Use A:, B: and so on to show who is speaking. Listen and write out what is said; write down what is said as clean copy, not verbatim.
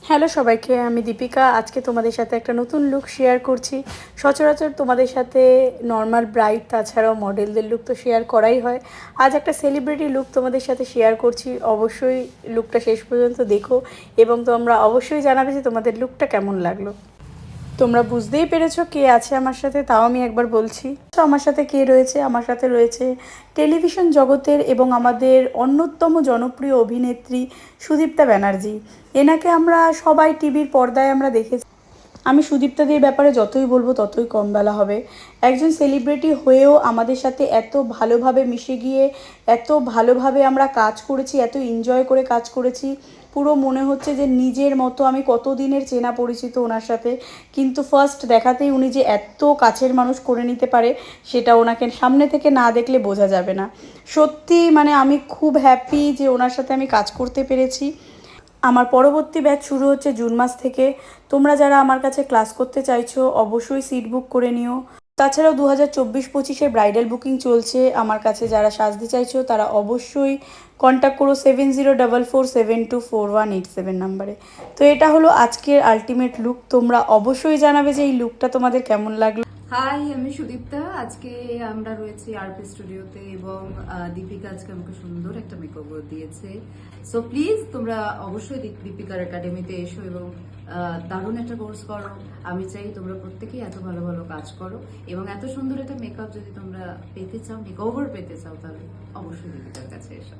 A: Hello সবাইকে, আমি দীপিকা। আজকে তোমাদের সাথে একটা নতুন লুক শেয়ার করছি। সচরাচর তোমাদের সাথে নর্মাল ব্রাইড তাছাড়াও মডেলদের লুক তো শেয়ার করাই হয়। আজ একটা সেলিব্রিটি লুক তোমাদের সাথে শেয়ার করছি। অবশ্যই লুকটা শেষ পর্যন্ত দেখো এবং তোমরা অবশ্যই জানাবে যে তোমাদের লুকটা কেমন লাগলো। তোমরা বুঝতেই পেরেছো কে আছে আমার সাথে, তাও আমি একবার বলছি। তো আমার সাথে কে রয়েছে? আমার সাথে রয়েছে টেলিভিশন জগতের এবং আমাদের অন্যতম জনপ্রিয় অভিনেত্রী সুদীপ্তা ব্যানার্জি। এনাকে আমরা সবাই টিভির পর্দায় আমরা দেখেছি। আমি সুদীপ্তাদির ব্যাপারে যতই বলবো ততই কম বেলা হবে। একজন সেলিব্রিটি হয়েও আমাদের সাথে এত ভালোভাবে মিশে গিয়ে এত ভালোভাবে আমরা কাজ করেছি, এত এনজয় করে কাজ করেছি। পুরো মনে হচ্ছে যে নিজের মতো। আমি কতদিনের চেনা পরিচিত ওনার সাথে, কিন্তু ফার্স্ট দেখাতেই উনি যে এত কাছের মানুষ করে নিতে পারে সেটা ওনাকে সামনে থেকে না দেখলে বোঝা যাবে না। সত্যি মানে আমি খুব হ্যাপি যে ওনার সাথে আমি কাজ করতে পেরেছি। আমার পরবর্তী ব্যাচ শুরু হচ্ছে জুন মাস থেকে। তোমরা যারা আমার কাছে ক্লাস করতে চাইছো অবশ্যই সিট বুক করে নিও। তাছাড়াও 2024-25-এর ব্রাইডাল বুকিং চলছে। আমার কাছে যারা সাজতে চাইছো তারা অবশ্যই কন্ট্যাক্ট করো 7044724187 নাম্বারে। তো এটা হলো আজকের আলটিমেট লুক। তোমরা অবশ্যই জানাবে যে এই লুকটা তোমাদের কেমন লাগলো।
B: হাই, আমি সুদীপ্তা। আজকে আমরা রয়েছি আরপি স্টুডিওতে এবং দীপিকা আজকে আমাকে সুন্দর একটা মেকওভার দিয়েছে। সো প্লিজ তোমরা অবশ্যই দীপিকার একাডেমিতে এসো এবং দারুণ একটা কোর্স করো। আমি চাই তোমরা প্রত্যেকেই এত ভালো ভালো কাজ করো এবং এত সুন্দর একটা মেকআপ যদি তোমরা পেতে চাও, মেকওভার পেতে চাও, তাহলে অবশ্যই দীপিকার কাছে এসো।